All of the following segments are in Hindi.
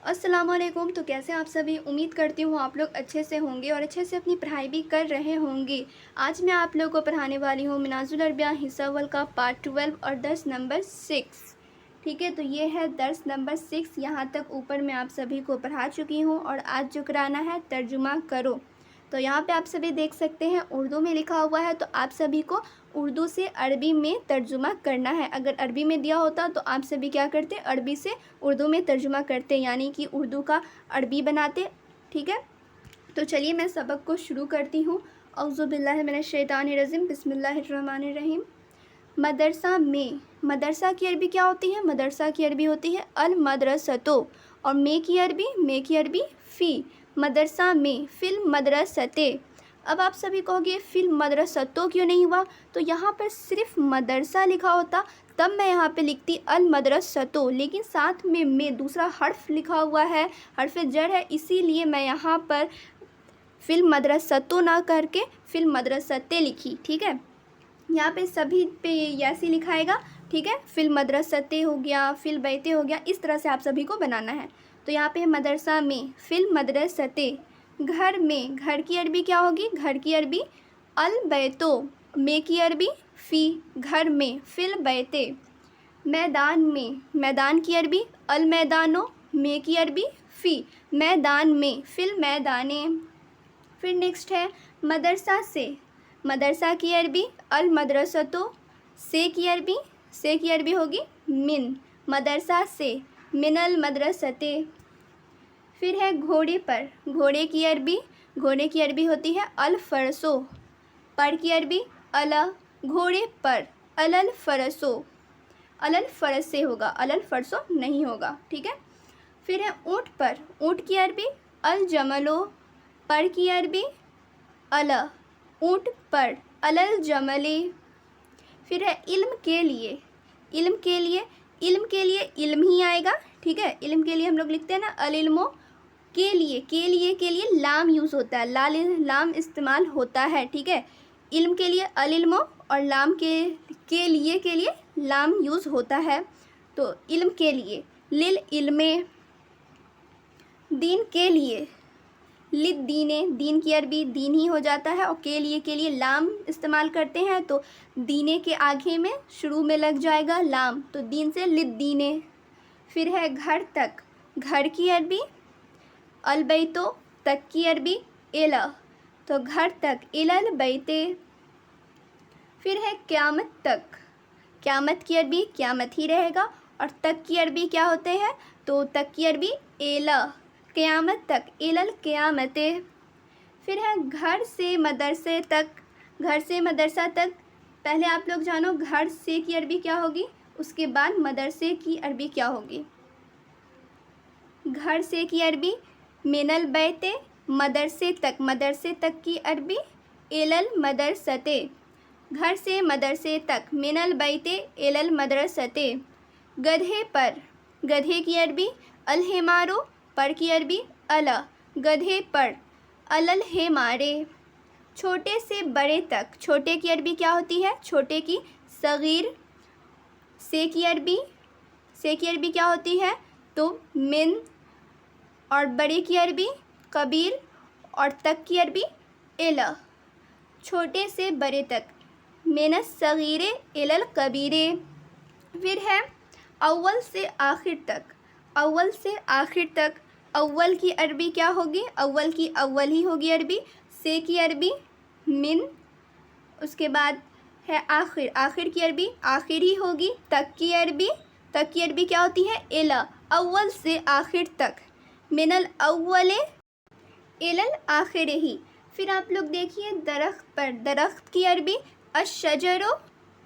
अस्सलाम वालेकुम। तो कैसे आप सभी? उम्मीद करती हूँ आप लोग अच्छे से होंगे और अच्छे से अपनी पढ़ाई भी कर रहे होंगे। आज मैं आप लोगों को पढ़ाने वाली हूँ मिनाजुल अरबिया हिस्सा अव्वल का पार्ट 12 और दर्स नंबर 6। ठीक है, तो ये है दर्स नंबर 6। यहाँ तक ऊपर मैं आप सभी को पढ़ा चुकी हूँ और आज जो कराना है तर्जुमा करो। तो यहाँ पे आप सभी देख सकते हैं उर्दू में लिखा हुआ है, तो आप सभी को उर्दू से अरबी में तर्जुमा करना है। अगर अरबी में दिया होता तो आप सभी क्या करते, अरबी से उर्दू में तर्जुमा करते, यानी कि उर्दू का अरबी बनाते। ठीक है, तो चलिए मैं सबक को शुरू करती हूँ। औज़ु बिल्लाहि मिनश शैतानिर रजीम, बिस्मिल्लाहिर रहमानिर रहीम। मदरसा में, मदरसा की अरबी क्या होती है? मदरसा की अरबी होती है अल मदरसतो, और मे की अरबी फ़ी। मदरसा में, फिल मदरसते। अब आप सभी कहोगे फिल मदरसतो क्यों नहीं हुआ? तो यहाँ पर सिर्फ मदरसा लिखा होता तब मैं यहाँ पे लिखती अल मदरसतो, लेकिन साथ में दूसरा हर्फ लिखा हुआ है, हर्फ जर है, इसीलिए मैं यहाँ पर फिल मदरसतो ना करके फिल मदरसते लिखी। ठीक है, यहाँ पे सभी पे ऐसे लिखाएगा। ठीक है, फिल मदरसते हो गया, फिल बैते हो गया, इस तरह से आप सभी को बनाना है। तो यहाँ पे मदरसा में, फिल मदरसते। घर में, घर की अरबी क्या होगी? घर की अरबी अल बैतो। में की अरबी फ़ी, घर में, फिल बैते। मैदान में, मैदान की अरबी अल मैदानो। में की अरबी फ़ी, मैदान में, फिल मैदाने। फिर नेक्स्ट है मदरसा से। मदरसा की अरबी अल मदरसतो। से की अरबी होगी मिन, मदरसा से, मिनल मदरसते। फिर है घोड़े पर। घोड़े की अरबी होती है अल फरसो। पर की अरबी अला, घोड़े पर, अलल फरसो। अलल फरस से होगा, अलल फरसो नहीं होगा। ठीक है, फिर है ऊँट पर। ऊँट की अरबी अल जमलो। पर की अरबी अला, ऊँट पर, अलल जमले। फिर है इल्म के लिए। इल्म ही आएगा। ठीक है, इल्म के लिए हम लोग लिखते हैं ना अल इल्मो। के लिए लाम यूज़ होता है, लाम इस्तेमाल होता है। ठीक है, इल्म के लिए अल इल्मो और लाम के लिए लाम यूज़ होता है। तो इल्म के लिए लिल इल्मे। दीन के लिए लिद दीने। दीन की अरबी दीन ही हो जाता है और के लिए लाम इस्तेमाल करते हैं, तो दीने के आगे में शुरू में लग जाएगा लाम, तो दीन से लिद दीने। फिर है घर तक। घर की अरबी अल बैतो। तक की अरबी एला, तो घर तक इलल बैते। फिर है क़यामत तक। क़यामत की अरबी क़यामत ही रहेगा, और तक की अरबी क्या होते हैं? तो तक की अरबी एला, क़यामत तक, इलल क़यामते। फिर है घर से मदरसे तक। घर से मदरसा तक, पहले आप लोग जानो घर से की अरबी क्या होगी, उसके बाद मदरसे की अरबी क्या होगी। घर से की अरबी मिनल बैते। मदरसे तक की अरबी एलल मदरसते। घर से मदरसे तक, मिनल बैते एलल मदरसते। गधे पर। गधे की अरबी अल हिमारो। पर की अरबी अला, गधे पर, अलल हिमारे। छोटे से बड़े तक। छोटे की अरबी क्या होती है? छोटे की सगीर। से की अरबी क्या होती है? तो मिन, और बड़े की अरबी कबीर, और तक की अरबी एला। छोटे से बड़े तक, मिनस सगीरे एलल कबीरे। फिर है अव्वल से आखिर तक। अव्वल से आखिर तक, अव्वल की अरबी क्या होगी? अव्वल की अव्वल ही होगी अरबी। से की अरबी मिन, उसके बाद है आखिर। आखिर की अरबी आखिर ही होगी। तक की अरबी क्या होती है? एला, अव्वल से आखिर तक, मिनल अव्वले एलल आखिर ही। फिर आप लोग देखिए दरख्त पर। दरख्त की अरबी अशजरो।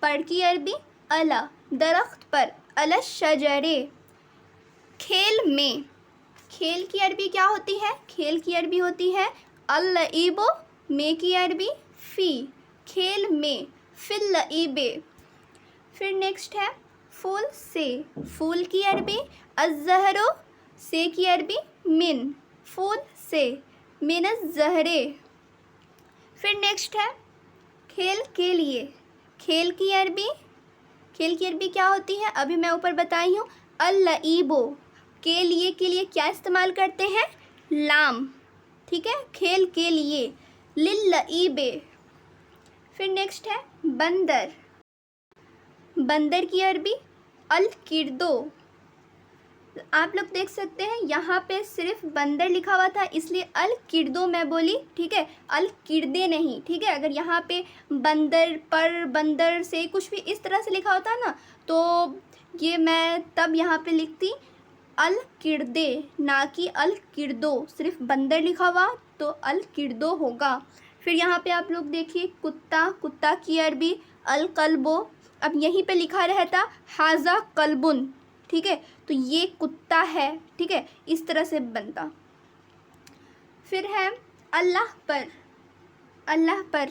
पर की अरबी अला, दरख्त पर, अलश शजरे। खेल में। खेल की अरबी क्या होती है? खेल की अरबी होती है अल लईबो। में की अरबी फ़ी, खेल में, फिल लईबे। फिर नेक्स्ट है फूल से। फूल की अरबी अज़हरो। से की अरबी मिन, फूल से, मिन ज़हरे। फिर नेक्स्ट है खेल के लिए। खेल की अरबी क्या होती है? अभी मैं ऊपर बताई हूँ अल लईबो। के लिए क्या इस्तेमाल करते हैं? लाम, ठीक है, खेल के लिए, लिल्लईबे। फिर नेक्स्ट है बंदर। बंदर की अरबी अल किरदो। आप लोग देख सकते हैं यहाँ पे सिर्फ बंदर लिखा हुआ था, इसलिए अल किरदो मैं बोली, ठीक है, अल किरदे नहीं, ठीक है। अगर यहाँ पे बंदर पर, बंदर से, कुछ भी इस तरह से लिखा होता ना, तो ये मैं तब यहाँ पे लिखती अल किरदे, ना कि अल किरदो। सिर्फ बंदर लिखा हुआ तो अल किरदो होगा। फिर यहाँ पे आप लोग देखिए कुत्ता, कुत्ता की अरबी अल कल्बो। अब यहीं पे लिखा रहता हाजा कल्बुन, ठीक है, तो ये कुत्ता है, ठीक है, इस तरह से बनता। फिर है अल्लाह पर। अल्लाह पर,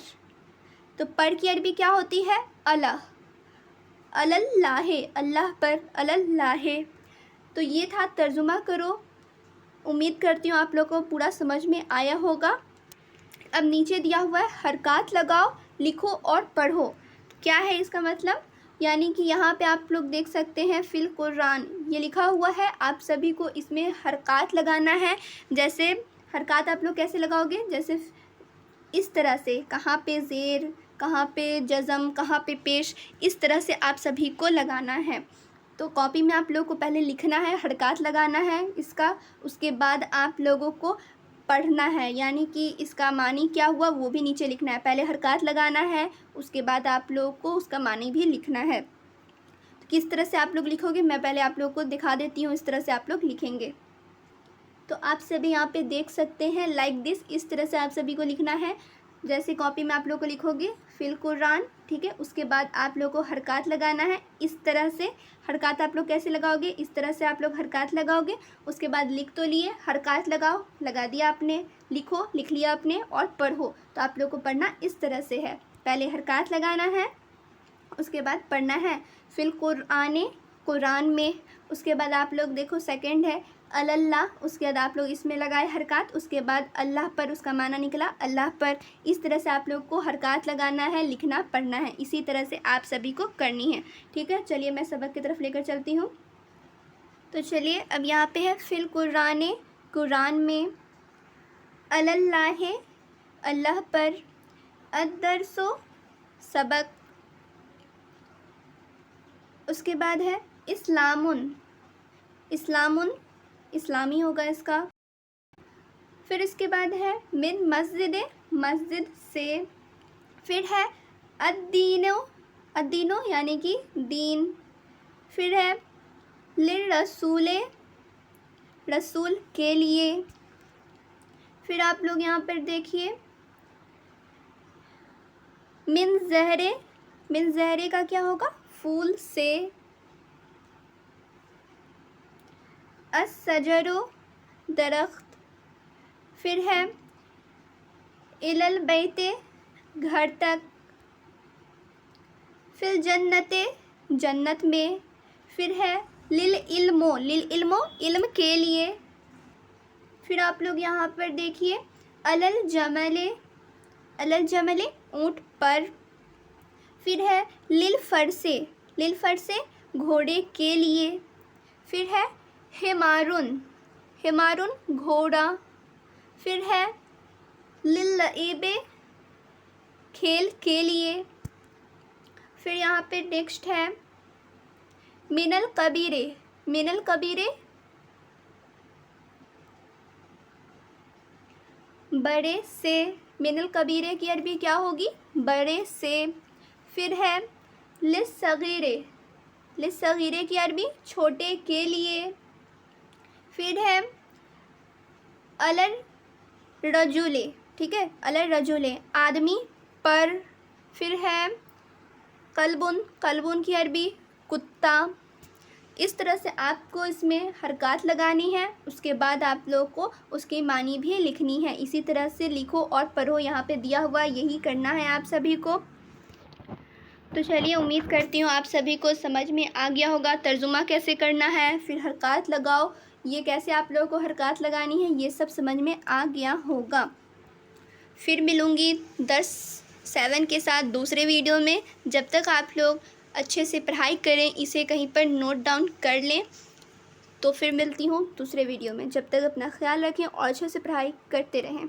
तो पर की अरबी क्या होती है? अल्लाह, अल्लाहे, अल्लाह पर, अल्लाहे। तो ये था तर्जुमा करो। उम्मीद करती हूँ आप लोगों को पूरा समझ में आया होगा। अब नीचे दिया हुआ है हरकत लगाओ, लिखो और पढ़ो। क्या है इसका मतलब? यानी कि यहाँ पे आप लोग देख सकते हैं फिल कुरान ये लिखा हुआ है, आप सभी को इसमें हरकत लगाना है। जैसे हरकत आप लोग कैसे लगाओगे? जैसे इस तरह से, कहाँ पे ज़ेर, कहाँ पे जज़म, कहाँ पे पेश, इस तरह से आप सभी को लगाना है। तो कॉपी में आप लोगों को पहले लिखना है, हरकत लगाना है इसका, उसके बाद आप लोगों को पढ़ना है, यानी कि इसका मानी क्या हुआ वो भी नीचे लिखना है। पहले हरकत लगाना है, उसके बाद आप लोगों को उसका मानी भी लिखना है। तो किस तरह से आप लोग लिखोगे मैं पहले आप लोगों को दिखा देती हूँ, इस तरह से आप लोग लिखेंगे। तो आप सभी यहाँ पे देख सकते हैं लाइक दिस, इस तरह से आप सभी को लिखना है। जैसे कॉपी में आप लोग को लिखोगे फिल कुरान, ठीक है, उसके बाद आप लोग को हरकत लगाना है इस तरह से। हरकत आप लोग कैसे लगाओगे? इस तरह से आप लोग हरकत लगाओगे, उसके बाद लिख तो लिए, हरकत लगाओ, लगा दिया आपने, लिखो, लिख लिया आपने, और पढ़ो। तो आप लोग को पढ़ना इस तरह से है, पहले हरकत लगाना है, उसके बाद पढ़ना है फिल कुरान, कुरान में। उसके बाद आप लोग देखो सेकंड है अल्लाह, उसके बाद आप लोग इसमें लगाए हरकत, उसके बाद अल्लाह पर, उसका माना निकला अल्लाह पर। इस तरह से आप लोग को हरकत लगाना है, लिखना, पढ़ना है, इसी तरह से आप सभी को करनी है, ठीक है। चलिए मैं सबक की तरफ लेकर चलती हूँ। तो चलिए अब यहाँ पे है फिल कुरान, कुरान में, अल्लाह, अल्लाह पर, अदरसो, सबक, उसके बाद है इस्लामुन, इस्लामुन, इस्लामी होगा इसका। फिर इसके बाद है मिन मस्जिद, मस्जिद से। फिर है अद्दीनो, अद्दीनो यानी कि दीन। फिर है लिर रसूले, रसूल के लिए। फिर आप लोग यहाँ पर देखिए मिन जहरे, मिन जहरे का क्या होगा? फूल से। अस्सजरो, दरख्त। फिर है इलल बैते, घर तक। फिर जन्नते, जन्नत में। फिर है लिल इल्मो, लिल इल्मो, इल्म के लिए। फिर आप लोग यहाँ पर देखिए अलल जमले, अलल जमले, ऊँट पर। फिर है लिल फरसे, लिल फरसे, घोड़े के लिए। फिर है हिमारुन, हिमारुन, घोड़ा। फिर है लिल्लईबे, खेल के लिए। फिर यहाँ पे नेक्स्ट है मिनल कबीरे, मिनल कबीरे, बड़े से। मिनल कबीरे की अरबी क्या होगी? बड़े से। फिर है लिस्सगीरे, लिस्सगीरे की अरबी छोटे के लिए। फिर है अलर रजुले, ठीक है, अलर रजुले, आदमी पर। फिर है कल्बुन, कल्बुन की अरबी कुत्ता। इस तरह से आपको इसमें हरकत लगानी है, उसके बाद आप लोग को उसकी मानी भी लिखनी है। इसी तरह से लिखो और पढ़ो, यहाँ पे दिया हुआ यही करना है आप सभी को। तो चलिए उम्मीद करती हूँ आप सभी को समझ में आ गया होगा तर्जुमा कैसे करना है, फिर हरकत लगाओ, ये कैसे आप लोगों को हरकत लगानी है, ये सब समझ में आ गया होगा। फिर मिलूँगी 10-7 के साथ दूसरे वीडियो में। जब तक आप लोग अच्छे से पढ़ाई करें, इसे कहीं पर नोट डाउन कर लें। तो फिर मिलती हूँ दूसरे वीडियो में। जब तक अपना ख्याल रखें और अच्छे से पढ़ाई करते रहें।